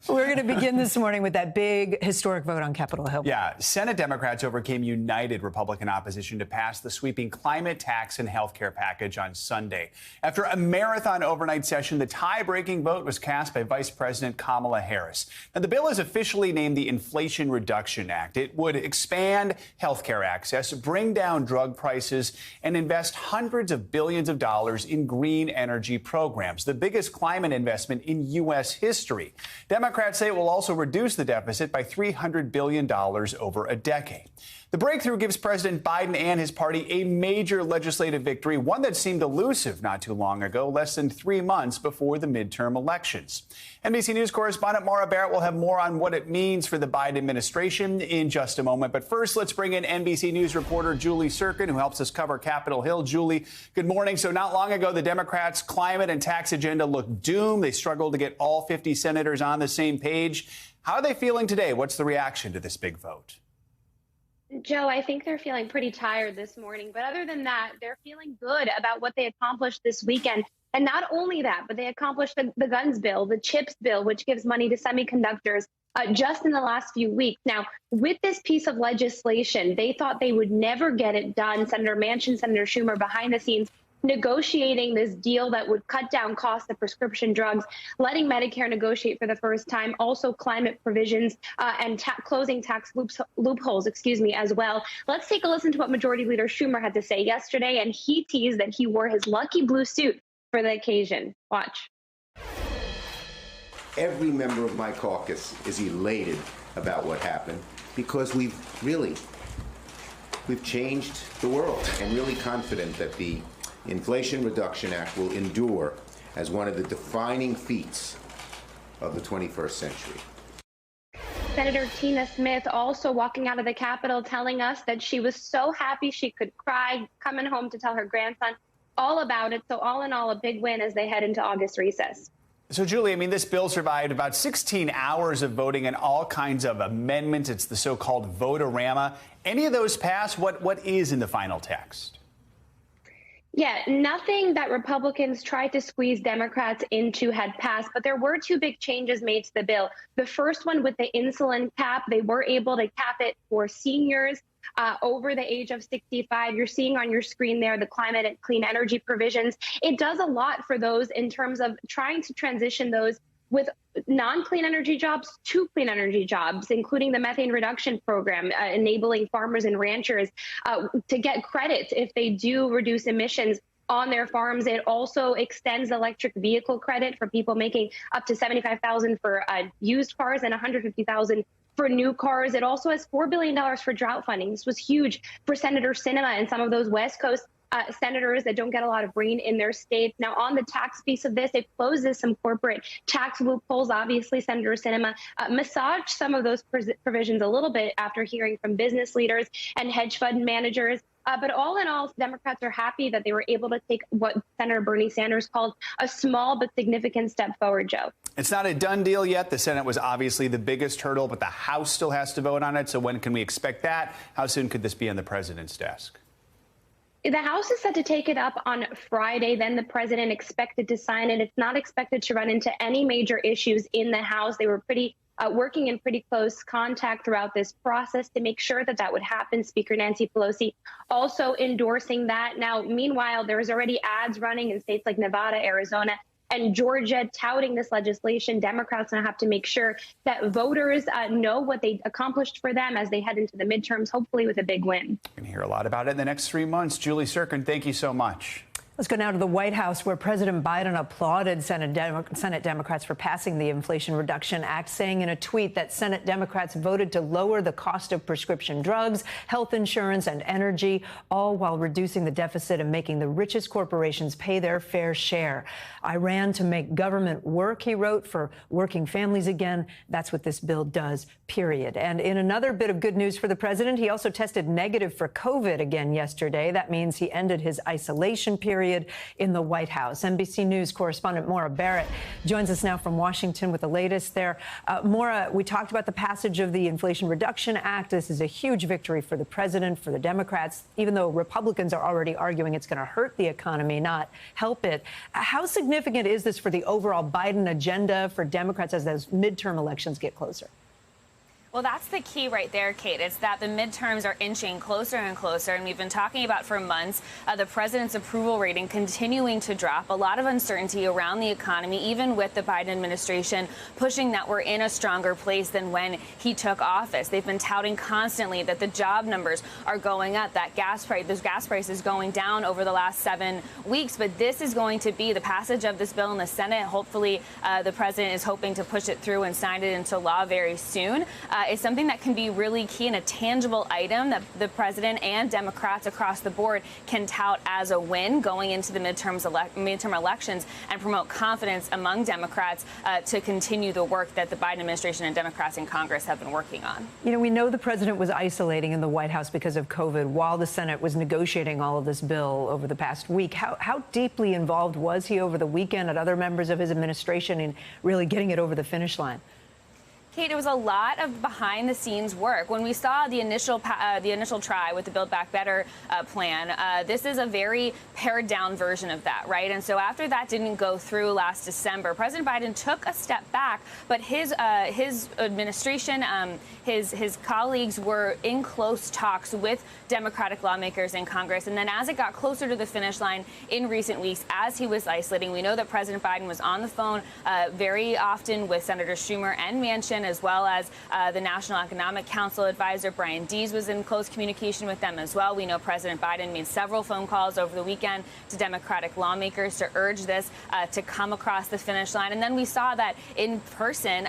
We're going to begin this morning with that big historic vote on Capitol Hill. Yeah, Senate Democrats overcame united Republican opposition to pass the sweeping climate tax and health care package on Sunday. After a marathon overnight session, the tie-breaking vote was cast by Vice President Kamala Harris. Now, the bill is officially named the Inflation Reduction Act. It would expand health care access, bring down drug prices, and invest hundreds of billions of dollars in green energy programs, the biggest climate investment in U.S. history. Democrats say it will also reduce the deficit by $300 billion over a decade. The breakthrough gives President Biden and his party a major legislative victory, one that seemed elusive not too long ago, less than 3 months before the midterm elections. NBC News correspondent Maura Barrett will have more on what it means for the Biden administration in just a moment. But first, let's bring in NBC News reporter Julie Sirkin, who helps us cover Capitol Hill. Julie, good morning. So not long ago, the Democrats' climate and tax agenda looked doomed. They struggled to get all 50 senators on the same page. How are they feeling today? What's the reaction to this big vote? Joe, I think they're feeling pretty tired this morning. But other than that, they're feeling good about what they accomplished this weekend. And not only that, but they accomplished the guns bill, the chips bill, which gives money to semiconductors just in the last few weeks. Now, with this piece of legislation, they thought they would never get it done. Senator Manchin, Senator Schumer behind the scenes negotiating this deal that would cut down costs of prescription drugs, letting Medicare negotiate for the first time, also climate provisions and closing tax loopholes, as well. Let's take a listen to what Majority Leader Schumer had to say yesterday, and he teased that he wore his lucky blue suit for the occasion. Watch. Every member of my caucus is elated about what happened because we've changed the world, and really confident that the Inflation Reduction Act will endure as one of the defining feats of the 21st century. Senator Tina Smith also walking out of the Capitol telling us that she was so happy she could cry, coming home to tell her grandson all about it. So all in all, a big win as they head into August recess. So, Julie, I mean, this bill survived about 16 hours of voting and all kinds of amendments. It's the so-called vote-a-rama. Any of those pass? What is in the final text? Yeah, nothing that Republicans tried to squeeze Democrats into had passed, but there were two big changes made to the bill. The first one with the insulin cap, they were able to cap it for seniors over the age of 65. You're seeing on your screen there the climate and clean energy provisions. It does a lot for those in terms of trying to transition those with non-clean energy jobs to clean energy jobs, including the methane reduction program, enabling farmers and ranchers to get credits if they do reduce emissions on their farms. It also extends electric vehicle credit for people making up to $75,000 for used cars and $150,000 for new cars. It also has $4 billion for drought funding. This was huge for Senator Sinema and some of those West Coast senators that don't get a lot of rain in their states. Now, on the tax piece of this, it closes some corporate tax loopholes. Obviously, Senator Sinema massaged some of those provisions a little bit after hearing from business leaders and hedge fund managers. But all in all, Democrats are happy that they were able to take what Senator Bernie Sanders called a small but significant step forward, Joe. It's not a done deal yet. The Senate was obviously the biggest hurdle, but the House still has to vote on it. So when can we expect that? How soon could this be on the president's desk? The House is set to take it up on Friday. Then the president expected to sign it. It's not expected to run into any major issues in the House. They were working in pretty close contact throughout this process to make sure that would happen. Speaker Nancy Pelosi also endorsing that. Now, meanwhile, there's already ads running in states like Nevada, Arizona, and Georgia touting this legislation. Democrats now have to make sure that voters know what they accomplished for them as they head into the midterms, hopefully with a big win. We're going to hear a lot about it in the next 3 months. Julie Sirkin, thank you so much. Let's go now to the White House, where President Biden applauded Senate Democrats for passing the Inflation Reduction Act, saying in a tweet that Senate Democrats voted to lower the cost of prescription drugs, health insurance, and energy, all while reducing the deficit and making the richest corporations pay their fair share. I ran to make government work, he wrote, for working families again. That's what this bill does, period. And in another bit of good news for the president, he also tested negative for COVID again yesterday. That means he ended his isolation period period in the White House. NBC News correspondent Maura Barrett joins us now from Washington with the latest there. Maura, we talked about the passage of the Inflation Reduction Act. This is a huge victory for the president, for the Democrats, even though Republicans are already arguing it's going to hurt the economy, not help it. How significant is this for the overall Biden agenda for Democrats as those midterm elections get closer? Well, that's the key right there, Kate. It's that the midterms are inching closer and closer, and we've been talking about for months the president's approval rating continuing to drop. A lot of uncertainty around the economy, even with the Biden administration pushing that we're in a stronger place than when he took office. They've been touting constantly that the job numbers are going up, that those gas prices going down over the last 7 weeks. But this is going to be the passage of this bill in the Senate. Hopefully, the president is hoping to push it through and sign it into law very soon. Is something that can be really key and a tangible item that the president and Democrats across the board can tout as a win going into the midterm elections and promote confidence among Democrats to continue the work that the Biden administration and Democrats in Congress have been working on. You know, we know the president was isolating in the White House because of COVID while the Senate was negotiating all of this bill over the past week. How deeply involved was he over the weekend at other members of his administration in really getting it over the finish line? Kate, it was a lot of behind-the-scenes work. When we saw the initial try with the Build Back Better plan, this is a very pared-down version of that, right? And so after that didn't go through last December, President Biden took a step back, but his administration, his colleagues were in close talks with Democratic lawmakers in Congress. And then as it got closer to the finish line in recent weeks, as he was isolating, we know that President Biden was on the phone very often with Senator Schumer and Manchin, as well as the National Economic Council advisor Brian Dees was in close communication with them as well. We know President Biden made several phone calls over the weekend to Democratic lawmakers to urge this to come across the finish line. And then we saw that in person,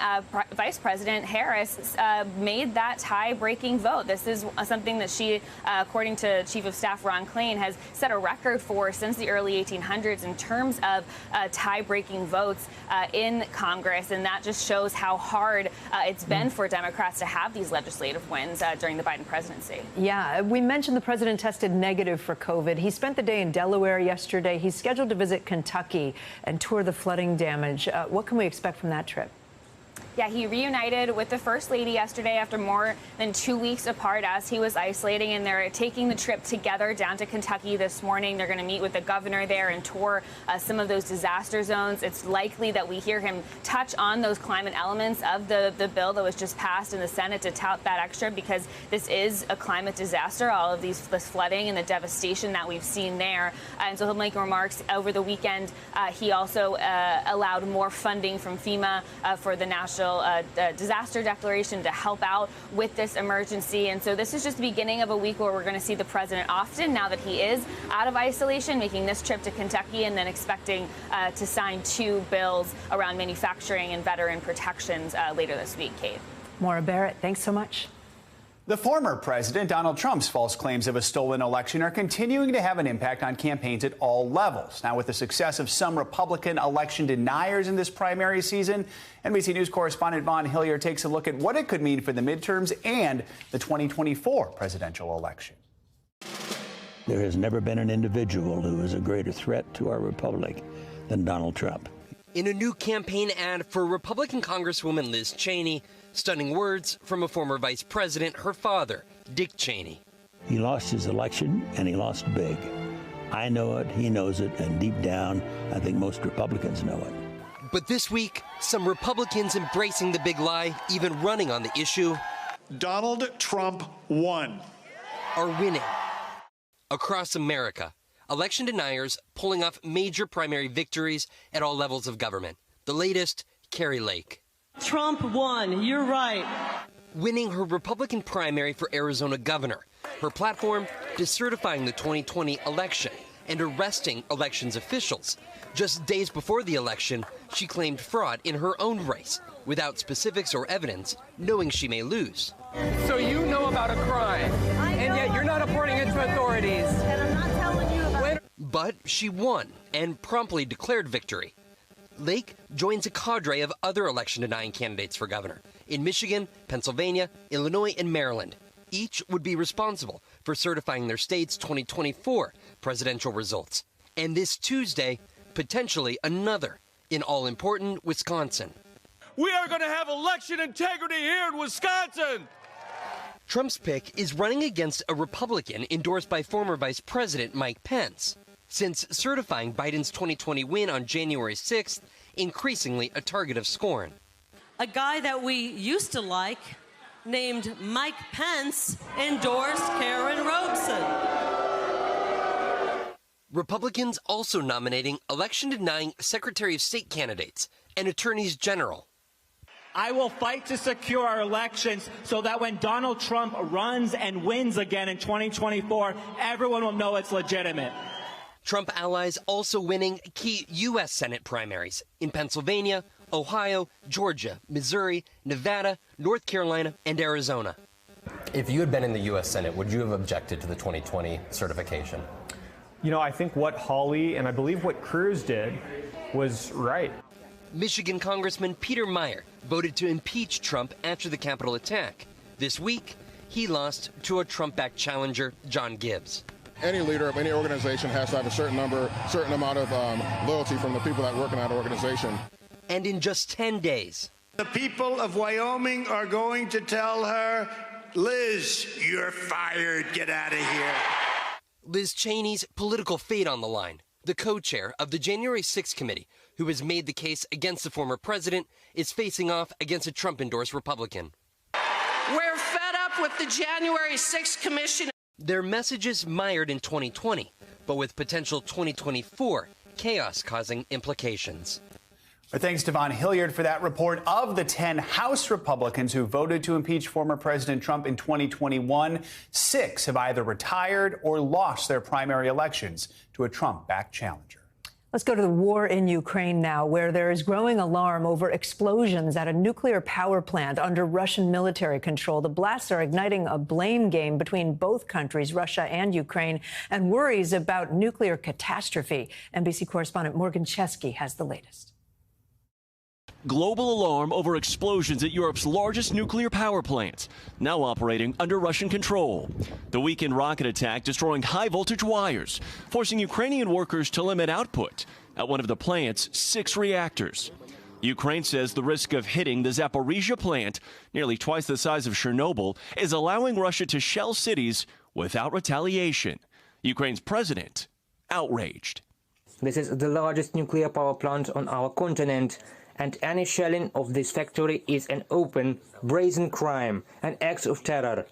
Vice President Harris made that tie-breaking vote. This is something that she, according to Chief of Staff Ron Klain, has set a record for since the early 1800s in terms of tie-breaking votes in Congress. And that just shows how hard it's been for Democrats to have these legislative wins during the Biden presidency. Yeah, we mentioned the president tested negative for COVID. He spent the day in Delaware yesterday. He's scheduled to visit Kentucky and tour the flooding damage. What can we expect from that trip? Yeah, he reunited with the First Lady yesterday after more than 2 weeks apart as he was isolating, and they're taking the trip together down to Kentucky this morning. They're going to meet with the governor there and tour some of those disaster zones. It's likely that we hear him touch on those climate elements of the bill that was just passed in the Senate to tout that extra, because this is a climate disaster, all of this flooding and the devastation that we've seen there. And so he'll make remarks over the weekend. He also allowed more funding from FEMA for the National Disaster Declaration to help out with this emergency. And so this is just the beginning of a week where we're going to see the president often now that he is out of isolation, making this trip to Kentucky and then expecting to sign 2 bills around manufacturing and veteran protections later this week, Kate. Maura Barrett, thanks so much. The former president, Donald Trump's false claims of a stolen election are continuing to have an impact on campaigns at all levels. Now, with the success of some Republican election deniers in this primary season, NBC News correspondent Vaughn Hillier takes a look at what it could mean for the midterms and the 2024 presidential election. There has never been an individual who is a greater threat to our republic than Donald Trump. In a new campaign ad for Republican Congresswoman Liz Cheney, stunning words from a former vice president, her father, Dick Cheney. He lost his election, and he lost big. I know it, he knows it, and deep down, I think most Republicans know it. But this week, some Republicans embracing the big lie, even running on the issue. Donald Trump won. Are winning. Across America, election deniers pulling off major primary victories at all levels of government. The latest, Carrie Lake. Trump won, you're right. Winning her Republican primary for Arizona governor. Her platform, decertifying the 2020 election and arresting elections officials. Just days before the election, she claimed fraud in her own race, without specifics or evidence, knowing she may lose. So you know about a crime, and yet you're not reporting it to authorities. And I'm not telling you about it. But she won and promptly declared victory. Lake joins a cadre of other election-denying candidates for governor in Michigan, Pennsylvania, Illinois, and Maryland. Each would be responsible for certifying their state's 2024 presidential results. And this Tuesday, potentially another in all-important Wisconsin. We are going to have election integrity here in Wisconsin. Trump's pick is running against a Republican endorsed by former Vice President Mike Pence, since certifying Biden's 2020 win on January 6th increasingly a target of scorn. A guy that we used to like, named Mike Pence, endorsed Karen Robeson. Republicans also nominating election-denying Secretary of State candidates and attorneys general. I will fight to secure our elections so that when Donald Trump runs and wins again in 2024, everyone will know it's legitimate. Trump allies also winning key U.S. Senate primaries in Pennsylvania, Ohio, Georgia, Missouri, Nevada, North Carolina, and Arizona. If you had been in the U.S. Senate, would you have objected to the 2020 certification? You know, I think what Hawley and I believe what Cruz did was right. Michigan Congressman Peter Meyer voted to impeach Trump after the Capitol attack. This week, he lost to a Trump-backed challenger, John Gibbs. Any leader of any organization has to have a certain amount of loyalty from the people that work in that organization. And in just 10 days, the people of Wyoming are going to tell her, Liz, you're fired. Get out of here. Liz Cheney's political fate on the line. The co-chair of the January 6th committee, who has made the case against the former president, is facing off against a Trump-endorsed Republican. We're fed up with the January 6th commission. Their messages mired in 2020, but with potential 2024 chaos causing implications. Thanks to Von Hilliard for that report. Of the 10 House Republicans who voted to impeach former President Trump in 2021, 6 have either retired or lost their primary elections to a Trump-backed challenger. Let's go to the war in Ukraine now, where there is growing alarm over explosions at a nuclear power plant under Russian military control. The blasts are igniting a blame game between both countries, Russia and Ukraine, and worries about nuclear catastrophe. NBC correspondent Morgan Chesky has the latest. Global alarm over explosions at Europe's largest nuclear power plant, now operating under Russian control. The weekend rocket attack destroying high-voltage wires, forcing Ukrainian workers to limit output at one of the plant's 6 reactors. Ukraine says the risk of hitting the Zaporizhia plant, nearly twice the size of Chernobyl, is allowing Russia to shell cities without retaliation. Ukraine's president outraged. This is the largest nuclear power plant on our continent, and any shelling of this factory is an open, brazen crime, an act of terror.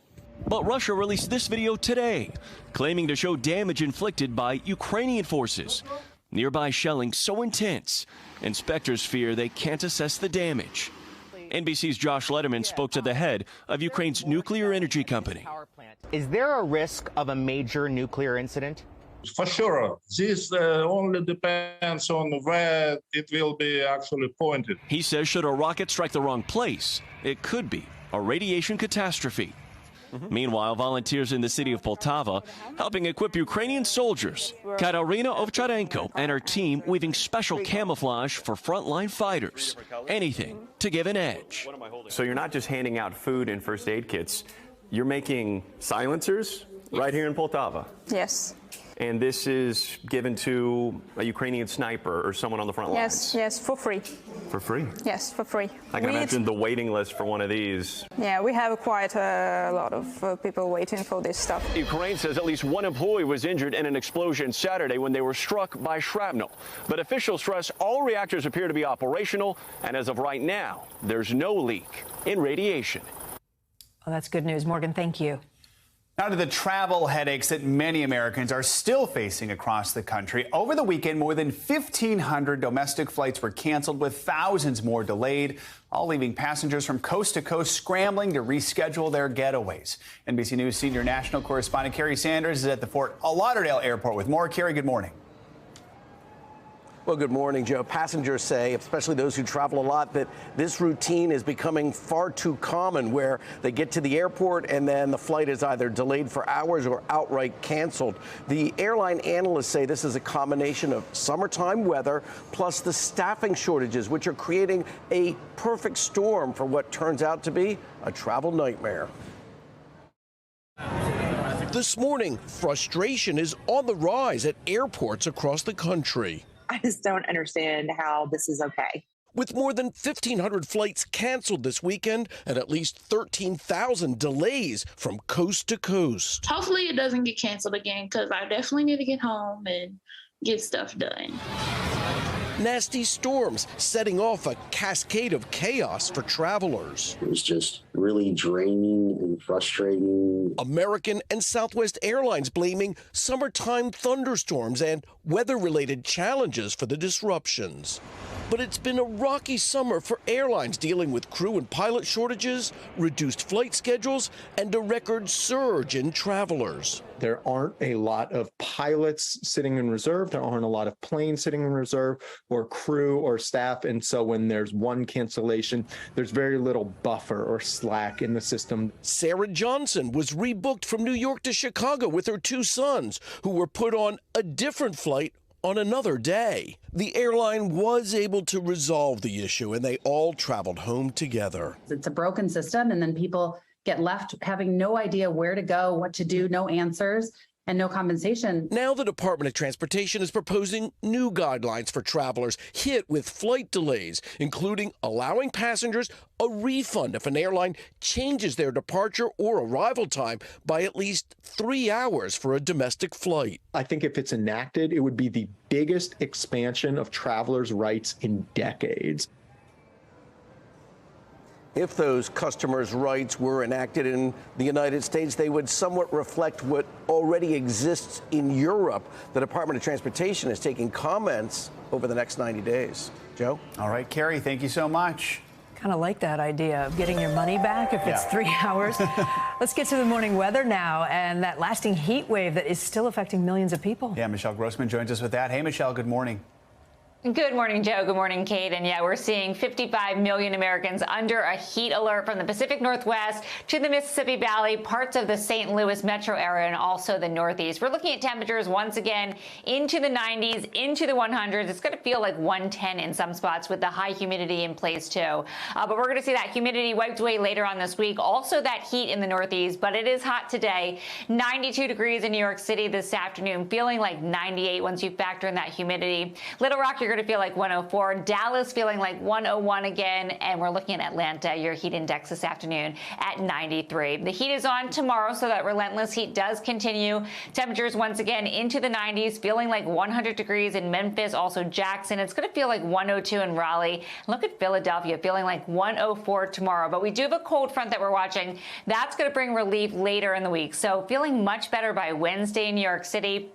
But Russia released this video today, claiming to show damage inflicted by Ukrainian forces. Nearby shelling so intense, inspectors fear they can't assess the damage. NBC's Josh Letterman spoke to the head of Ukraine's nuclear energy company. Is there a risk of a major nuclear incident? For sure. This only depends on where it will be actually pointed. He says should a rocket strike the wrong place, it could be a radiation catastrophe. Meanwhile, volunteers in the city of Poltava helping equip Ukrainian soldiers. Katarina Ovcharenko and her team weaving special camouflage for frontline fighters. Anything to give an edge. So you're not just handing out food and first aid kits, you're making silencers right here in Poltava. Yes. And this is given to a Ukrainian sniper or someone on the front lines? Yes, for free. For free? Yes, for free. I can imagine the waiting list for one of these. Yeah, we have quite a lot of people waiting for this stuff. Ukraine says at least one employee was injured in an explosion Saturday when they were struck by shrapnel. But officials stress all reactors appear to be operational, and as of right now, there's no leak in radiation. Well, that's good news. Morgan, thank you. Now to the travel headaches that many Americans are still facing across the country. Over the weekend, more than 1,500 domestic flights were canceled, with thousands more delayed, all leaving passengers from coast to coast scrambling to reschedule their getaways. NBC News senior national correspondent Carrie Sanders is at the Fort Lauderdale airport with more. Carrie, good morning. Well, good morning, Joe. Passengers say, especially those who travel a lot, that this routine is becoming far too common, where they get to the airport and then the flight is either delayed for hours or outright canceled. The airline analysts say this is a combination of summertime weather plus the staffing shortages, which are creating a perfect storm for what turns out to be a travel nightmare. This morning, frustration is on the rise at airports across the country. I just don't understand how this is okay. With more than 1,500 flights canceled this weekend and at least 13,000 delays from coast to coast. Hopefully it doesn't get canceled again, because I definitely need to get home and get stuff done. Nasty storms setting off a cascade of chaos for travelers. It was just really draining and frustrating. American and Southwest Airlines blaming summertime thunderstorms and weather-related challenges for the disruptions. But it's been a rocky summer for airlines dealing with crew and pilot shortages, reduced flight schedules, and a record surge in travelers. There aren't a lot of pilots sitting in reserve. There aren't a lot of planes sitting in reserve or crew or staff. And so when there's one cancellation, there's very little buffer or slack in the system. Sarah Johnson was rebooked from New York to Chicago with her two sons, who were put on a different flight on another day. The airline was able to resolve the issue, and they all traveled home together. It's a broken system, and then people get left having no idea where to go, what to do, no answers, and no compensation. Now the Department of Transportation is proposing new guidelines for travelers hit with flight delays, including allowing passengers a refund if an airline changes their departure or arrival time by at least 3 hours for a domestic flight. I think if it's enacted, it would be the biggest expansion of travelers' rights in decades. If those customers' rights were enacted in the United States, they would somewhat reflect what already exists in Europe. The Department of Transportation is taking comments over the next 90 days. Joe? All right, Carrie, thank you so much. Kind of like that idea of getting your money back if it's 3 hours. Let's get to the morning weather now and that lasting heat wave that is still affecting millions of people. Yeah, Michelle Grossman joins us with that. Hey, Michelle, good morning. Good morning, Joe. Good morning, Kate. And yeah, we're seeing 55 million Americans under a heat alert from the Pacific Northwest to the Mississippi Valley, parts of the St. Louis metro area, and also the Northeast. We're looking at temperatures once again into the 90s, into the 100s. It's going to feel like 110 in some spots with the high humidity in place, too. But we're going to see that humidity wiped away later on this week. Also that heat in the Northeast, but it is hot today. 92 degrees in New York City this afternoon, feeling like 98 once you factor in that humidity. Little Rock, you're going to feel like 104. Dallas feeling like 101 again. And we're looking at Atlanta, your heat index this afternoon at 93. The heat is on tomorrow, so that relentless heat does continue. Temperatures once again into the 90s, feeling like 100 degrees in Memphis, also Jackson. It's going to feel like 102 in Raleigh. Look at Philadelphia feeling like 104 tomorrow. But we do have a cold front that we're watching. That's going to bring relief later in the week. So feeling much better by Wednesday in New York City.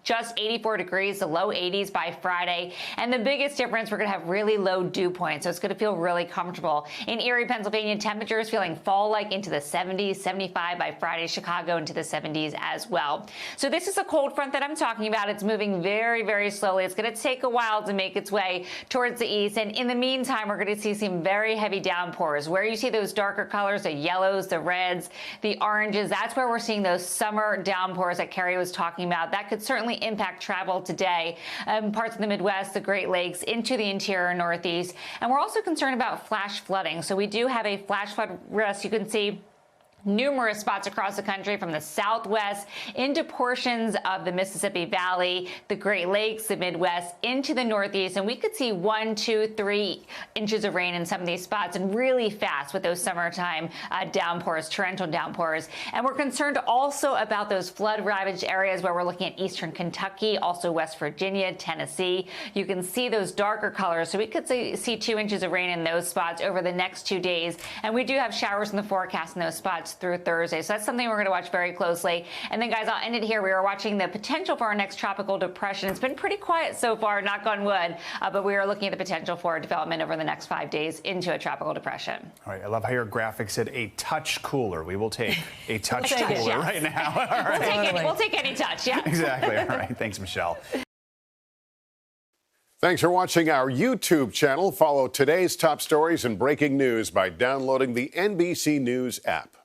Just 84 degrees, the low 80s by Friday. And the biggest difference, we're going to have really low dew points, so it's going to feel really comfortable. In Erie, Pennsylvania, temperatures feeling fall-like into the 70s, 75 by Friday. Chicago into the 70s as well. So this is a cold front that I'm talking about. It's moving very, very slowly. It's going to take a while to make its way towards the east. And in the meantime, we're going to see some very heavy downpours. Where you see those darker colors, the yellows, the reds, the oranges, that's where we're seeing those summer downpours that Carrie was talking about. That could certainly impact travel today in parts of the Midwest, the Great Lakes, into the interior Northeast. And we're also concerned about flash flooding. So we do have a flash flood risk. You can see numerous spots across the country from the Southwest into portions of the Mississippi Valley, the Great Lakes, the Midwest, into the Northeast. And we could see 1, 2, 3 inches of rain in some of these spots, and really fast with those summertime downpours, torrential downpours. And we're concerned also about those flood-ravaged areas where we're looking at eastern Kentucky, also West Virginia, Tennessee. You can see those darker colors. So we could see 2 inches of rain in those spots over the next 2 days. And we do have showers in the forecast in those spots through Thursday. So that's something we're going to watch very closely. And then, guys, I'll end it here. We are watching the potential for our next tropical depression. It's been pretty quiet so far, knock on wood, but we are looking at the potential for development over the next 5 days into a tropical depression. All right. I love how your graphic said a touch cooler. We will take a touch cooler right now. All right. We'll take any touch, yeah. Exactly. All right. Thanks, Michelle. Thanks for watching our YouTube channel. Follow today's top stories and breaking news by downloading the NBC News app.